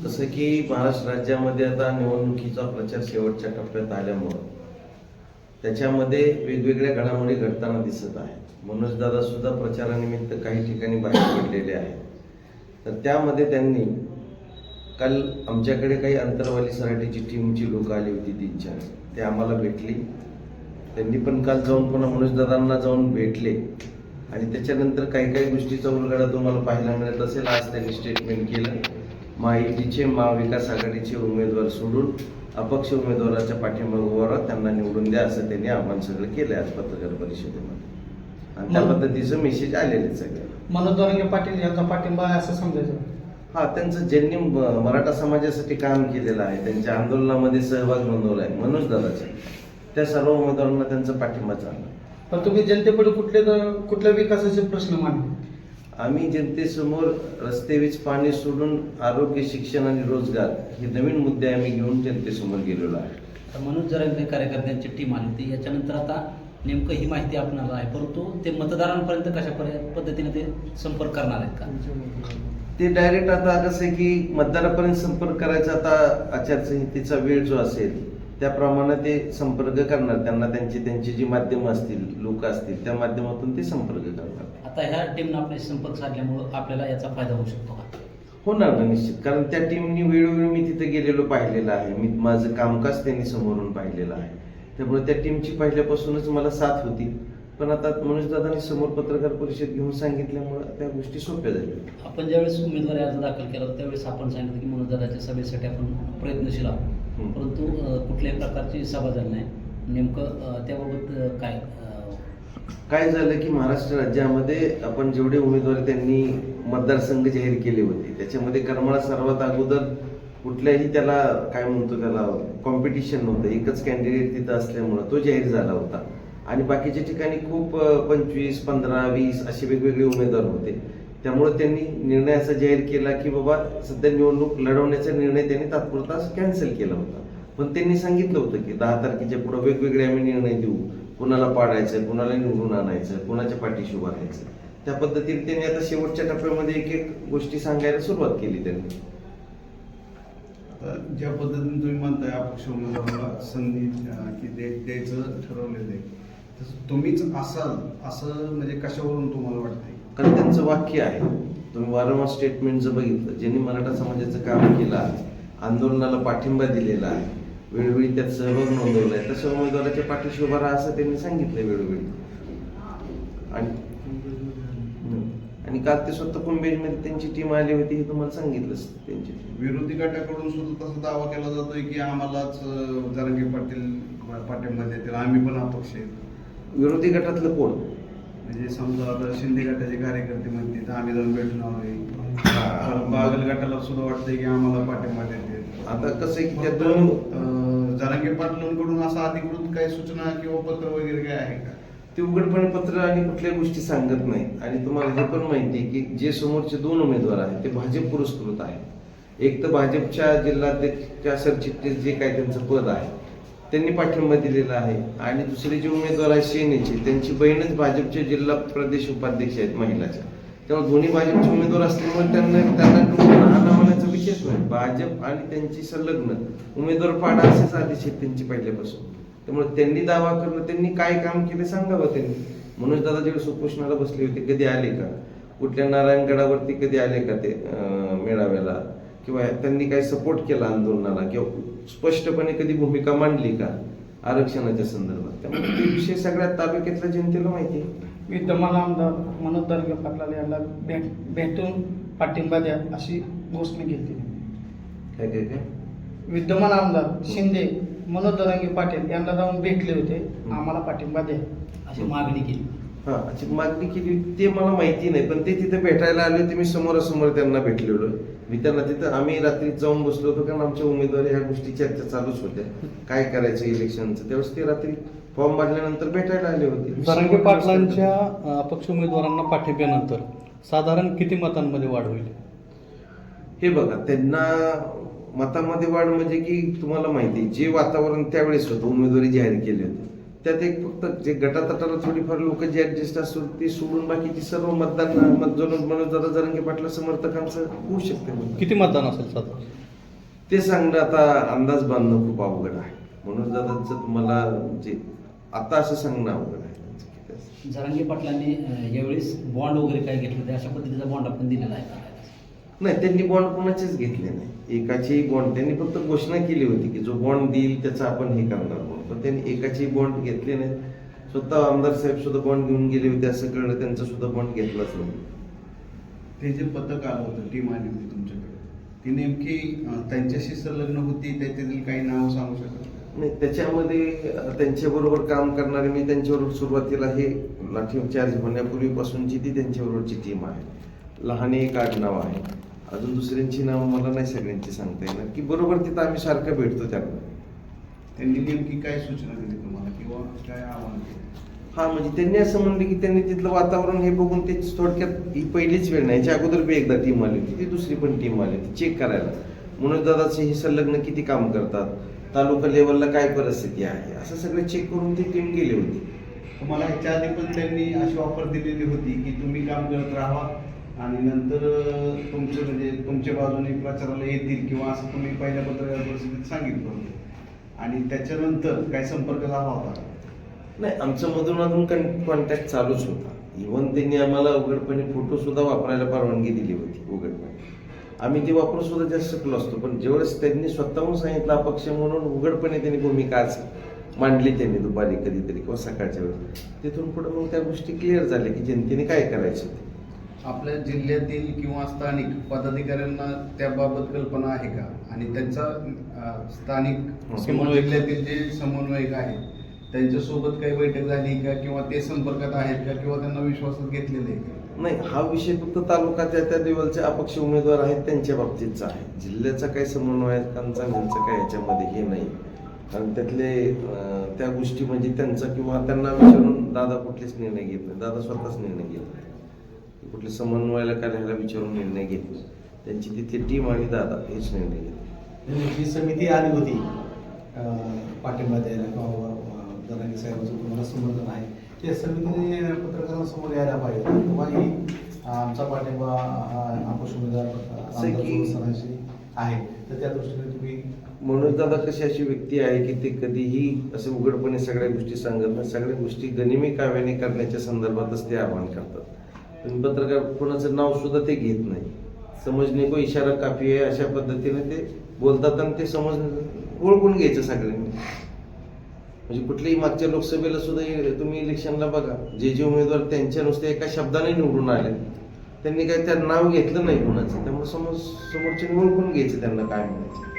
जसं की महाराष्ट्र राज्यामध्ये आता निवडणुकीचा प्रचार शेवटच्या टप्प्यात आल्यामुळं त्याच्यामध्ये वेगवेगळ्या घडामोडी घडताना दिसत आहे. मनोज दादा सुद्धा प्रचारानिमित्त काही ठिकाणी बाहेर पडलेले आहेत. तर त्यामध्ये त्यांनी काल आमच्याकडे काही अंतरवाली सराटीची टीमची लोक आली होती 3-4. ते आम्हाला भेटली. त्यांनी पण काल जाऊन पुन्हा मनोज दादांना जाऊन भेटले आणि त्याच्यानंतर काही काही गोष्टीचा उलगडा तुम्हाला पाहायला मिळत असेल. आज त्यांनी स्टेटमेंट केलं, महायुतीचे महाविकास आघाडीचे उमेदवार सोडून अपक्ष उमेदवाराच्या पाठीमागोवर त्यांना निवडून द्या असं त्यांनी आव्हान सगळं केलं आज पत्रकार परिषदेमध्ये. आणि त्या पद्धतीचं मेसेज आलेले सगळे. मनोज जरांगे पाटील यांचा पाठिंबा आहे असं समजायचं. हा, त्यांचं ज्यांनी मराठा समाजासाठी काम केलेलं आहे, त्यांच्या आंदोलनामध्ये सहभाग नोंदवला आहे मनोज दादाचा, त्या सर्व उमेदवारांना त्यांचा पाठिंबा चालला. पण तुम्ही जनतेपुढे कुठल्या विकासाचे प्रश्न मांडले? आम्ही जनतेसमोर रस्ते, वीज, पाणी सोडून आरोग्य, शिक्षण आणि रोजगार हे नवीन मुद्दे आम्ही घेऊन जनतेसमोर गेलेलो आहे. मनोज जरांगे कार्यकर्त्यांची टीम आली होती. याच्यानंतर आता नेमकं ही माहिती आपणाला आहे, परंतु ते मतदारांपर्यंत कशा पद्धतीने ते संपर्क करणार आहेत का? ते डायरेक्ट आता कसं आहे की मतदारापर्यंत संपर्क करायचा, आता आचारसंहितेचा वेळ जो असेल त्याप्रमाणे ते संपर्क करणार. त्यांना त्यांची जी माध्यमं असतील, लोक असतील, त्या माध्यमातून ते संपर्क करणार. आता ह्या टीमनं आपले संपर्क साधल्यामुळं आपल्याला याचा फायदा होऊ शकतो का? होणार ना निश्चित, कारण त्या टीमनी वेळोवेळी मी तिथे गेलेलो पाहिलेलं आहे. मी माझं कामकाज त्यांनी समोरून पाहिलेलं आहे. त्यामुळे त्या टीमची पहिल्यापासूनच मला साथ होती. पण आता मनोज दादांनी समोर पत्रकार परिषद घेऊन सांगितल्यामुळे त्या गोष्टी सोप्या झाल्या. आपण ज्यावेळेस उमेदवारी अर्ज दाखल केला होता त्यावेळेस आपण सांगितलं की मनोज दादाच्या सभेसाठी आपण प्रयत्नशील आहोत, परंतु कुठल्याही प्रकारची सभा झाली नाही. नेमकं त्याबाबत काय झालं की महाराष्ट्र राज्यामध्ये आपण जेवढे उमेदवार त्यांनी मतदारसंघ जाहीर केले होते त्याच्यामध्ये करमाळा सर्वात अगोदर कुठल्याही त्याला काय म्हणतो त्याला कॉम्पिटिशन नव्हतं. एकच कॅन्डिडेट तिथं असल्यामुळं तो जाहीर झाला होता आणि बाकीच्या ठिकाणी खूप 25, 15, 20 असे वेगवेगळे उमेदवार होते. त्यामुळे त्यांनी निर्णय असा जाहीर केला की बाबा सध्या निवडणूक लढवण्याचा निर्णय त्यांनी तात्पुरता कॅन्सल केला होता. पण त्यांनी सांगितलं होतं की 10 तारखेच्या पुढे वेगवेगळे आम्ही निर्णय देऊ, कुणाला पाडायचं, कुणाला निवडून आणायचं, कुणाच्या पाठीशी उभं राहायचं. त्या पद्धतीने त्यांनी आता शेवटच्या टप्प्यामध्ये एक एक गोष्टी सांगायला सुरुवात केली त्यांनी. ज्या पद्धतीने तुम्ही म्हणताय अपक्ष उमेदवाराला संधी की द्यायचं ठरवलेलं आहे, तसं तुम्हीच असाल असं म्हणजे कशावरून तुम्हाला वाटतंय? कारण त्यांचं वाक्य आहे, तुम्ही वारंवार स्टेटमेंट जर बघितलं, ज्यांनी मराठा समाजाचं काम केलं आहे, आंदोलनाला पाठिंबा दिलेला आहे, वेळोवेळी त्यात सहभाग नोंदवला आहे, तसं उमेदवाराच्या पाठीशी उभा राहा असं त्यांनी सांगितलं वेळोवेळी. आणि काल ते स्वतः कुंभेजमध्ये त्यांची टीम आली होती हे तुम्हाला सांगितलंच. त्यांची विरोधी गटाकडून सुद्धा तसा दावा केला जातोय की आम्हालाच जरांगे पाटील पाठिंबा देतील, आम्ही पण अपक्ष आहे. विरोधी गटातलं कोण? म्हणजे समजा आता शिंदे गटाचे कार्यकर्ते म्हणते तर आम्ही जाऊन भेटून आलोय. बागल गटाला सुद्धा वाटतंय की आम्हाला पाठिंबा देतील. आता कसं आहे की त्या दोन जरांगे पाटलांकडून असं अधिकृत काही सूचना किंवा पत्र वगैरे काय आहे का? ते उघडपणे पत्र आणि कुठल्या गोष्टी सांगत नाहीत. आणि तुम्हाला हे पण माहिती आहे की जे समोरचे 2 उमेदवार आहेत ते भाजप पुरस्कृत आहेत. एक तर भाजपच्या जिल्हाध्यक्षच्या सरचिटणीस जे काय त्यांचं पद आहे त्यांनी पाठिंबा दिलेला आहे आणि दुसरे जे उमेदवार आहेत सेनेचे, त्यांची बहीणच भाजपचे जिल्हा प्रदेश उपाध्यक्ष आहेत महिलाच्या. त्यामुळे दोन्ही भाजपचे उमेदवार असल्यामुळे त्यांना हा नावाचा विशेष नाही. भाजप आणि त्यांची संलग्न उमेदवार पाडा असेच आदेश आहेत त्यांची पहिल्यापासून. त्यामुळे त्यांनी दावा करणं, त्यांनी काय काम केले सांगावं त्यांनी. मनोज दादा जेव्हा उपोषणाला बसले होते कधी आले का? कुठल्या नारायणगडावरती कधी आले का ते मेळाव्याला? किंवा त्यांनी काही सपोर्ट केला आंदोलनाला किंवा स्पष्टपणे कधी भूमिका मांडली का आरक्षणाच्या संदर्भात? त्यामुळे ते विषय सगळ्यात तालुक्यातल्या जनतेला माहिती आहे. विद्यमान आमदार मनोज जरांगे पाटील यांना भेटून पाठिंबा द्या अशी घोषणा केली. काय काय काय विद्यमान आमदार शिंदे मनोज जरांगे पाटील यांना जाऊन भेटले होते, आम्हाला पाठिंबा द्या अशी मागणी केली. हा, अशी मागणी केली ते मला माहिती नाही. पण ते तिथे भेटायला आले होते, मी समोरासमोर त्यांना भेटलेलो. मी त्यांना तिथं आम्ही रात्री जाऊन बसलो होतो कारण आमच्या उमेदवारी ह्या गोष्टी चर्चा चालूच होत्या काय करायचं इलेक्शनचं. त्यावेळेस ते रात्री फॉर्म भरल्यानंतर भेटायला आले होते. जरांगे पाटलांच्या अपक्ष उमेदवारांना पाठिंब्यानंतर साधारण किती मतांमध्ये वाढ होईल? हे बघा, त्यांना मतामध्ये वाढ म्हणजे की तुम्हाला माहिती जे वातावरण त्यावेळेस होतं उमेदवारी जाहीर केली होती त्यात एक फक्त जे गटातटाला थोडीफार लोक जे ऍडजस्ट असतील ते सोडून बाकीची सर्व मतदान मनोज दादा जरांगे पाटला समर्थकांचं होऊ शकते. किती मतदान असेल साधारण? ते सांगणं आता अंदाज बांधणं खूप अवघड आहे. म्हणून दादांचं तुम्हाला म्हणजे आता असं सांगणं अवघड आहे. जरांगे पाटलांनी यावेळेस बॉन्ड वगैरे काय घेतलं ते अशा पद्धतीचा बॉन्ड आपण दिलेला आहे का? नाही, त्यांनी बॉन्ड कोणाचेच घेतले नाही. एकाचेही बॉन्ड त्यांनी फक्त घोषणा केली होती की जो बॉन्ड देईल त्याचं आपण हे करणार म्हणून, पण त्यांनी एकाचेही बॉन्ड घेतले नाही. स्वतः आमदार साहेब सुद्धा बॉन्ड घेऊन गेले होते असं कळलं, त्यांचा सुद्धा बॉन्ड घेतलाच नाही. ते जे पथक आलं होतं, टीम आली होती तुमच्याकडे, ती नेमकी त्यांच्याशी संलग्न होती, त्याच्यातील काही नाव सांगू शकता? नाही, त्याच्यामध्ये त्यांच्याबरोबर काम करणारे मी त्यांच्याबरोबर सुरुवातीला हे लाठी चार्ज होण्यापूर्वीपासूनची ती त्यांच्याबरोबरची टीम आहे. लहान एक आडनाव आहे, अजून दुसऱ्यांची नावं मला नाही सगळ्यांची सांगता येणार, की बरोबर तिथं आम्ही सारखं भेटतो त्यांना. त्यांनी नेमकी काय सूचना दिली तुम्हाला किंवा काय आव्हान केलं? हा, म्हणजे त्यांनी असं म्हणलं की त्यांनी तिथलं वातावरण हे बघून ते थोडक्यात ही पहिलीच वेळ नाही, याच्या अगोदर बी एकदा टीम आली होती, ती दुसरी पण टीम आली होती चेक करायला. म्हणून दादाचे हे संलग्न किती काम करतात, तालुका लेवलला काय परिस्थिती आहे, असं सगळं चेक करून ती टीम गेली होती. तुम्हाला ह्याच्या आधी पण त्यांनी अशी ऑफर दिलेली होती की तुम्ही काम करत राहा आणि नंतर तुमचं म्हणजे तुमच्या बाजूने प्रचाराला येतील किंवा असं तुम्ही पहिल्या पत्रकार परिषदेत सांगितलं होतं, आणि त्याच्यानंतर काय संपर्क झाला होता? नाही, आमचं मधून कॉन्टॅक्ट चालूच होता. इव्हन त्यांनी आम्हाला उघडपणे फोटो सुद्धा वापरायला परवानगी दिली होती उघडपणे. आम्ही ते वापरून सुद्धा जास्त शिकलो असतो, पण ज्यावेळेस त्यांनी स्वतःहून सांगितलं अपक्ष म्हणून उघडपणे त्यांनी भूमिका आज मांडली त्यांनी दुपारी कधीतरी किंवा सकाळच्या वेळेस, तिथून पुढे मग त्या गोष्टी क्लिअर झाल्या की जनतेने काय करायचं ते. आपल्या जिल्ह्यातील किंवा स्थानिक पदाधिकाऱ्यांना त्याबाबत कल्पना आहे का? आणि त्यांचा स्थानिक किंवा जिल्ह्यातील जे समन्वयक आहेत त्यांच्यासोबत काही बैठक झाली का किंवा ते संपर्कात आहेत का किंवा त्यांना विश्वासात घेतलेले आहे का? नाही, हा विषय फक्त तालुक्याच्या त्या लेवलचे अपक्ष उमेदवार आहेत त्यांच्या बाबतीतचा आहे. जिल्ह्याचा काही समन्वयकांचा त्यांचं काय याच्यामध्ये हे नाही. कारण त्यातले त्या गोष्टी म्हणजे त्यांचा किंवा त्यांना विचारून दादा कुठलेच निर्णय घेत नाही. दादा स्वतःच निर्णय घेत नाही, कुठले समन्वयाला कार्याला विचारून निर्णय घेत नाही. त्यांची तिथे टीम आणि दादा हेच निर्णय घेत. जी समिती आली होती पाठिंबा द्यायला किंवा जरांगे साहेबांचं तुम्हाला समर्थन आहे, त्या समितीने पत्रकारांसमोर यायला पाहिजे. तुम्हालाही आमचा पाठिंबा अपक्ष उमेदवार सरांशी आहे, तर त्या दृष्टीने तुम्ही. म्हणून दादा कशी अशी व्यक्ती आहे की ते कधीही असे उघडपणे सगळ्या गोष्टी सांगत नाही. सगळ्या गोष्टी गनिमी काव्याने करण्याच्या संदर्भातच ते आवाहन करतात. पण पत्रकार कोणाचं नाव सुद्धा ते घेत नाही. समजणे को इशारा काफी आहे अशा पद्धतीने ते बोलतात आणि ते ओळखून घ्यायचं सगळ्यांनी. म्हणजे कुठल्याही मागच्या लोकसभेला सुद्धा तुम्ही इलेक्शनला बघा, जे उमेदवार त्यांच्या नुसते एका शब्दाने निवडून आले, त्यांनी काही त्या नाव घेतलं नाही कोणाचं, त्यामुळे समोरच्याने ओळखून घ्यायचं त्यांना काय म्हणायचं.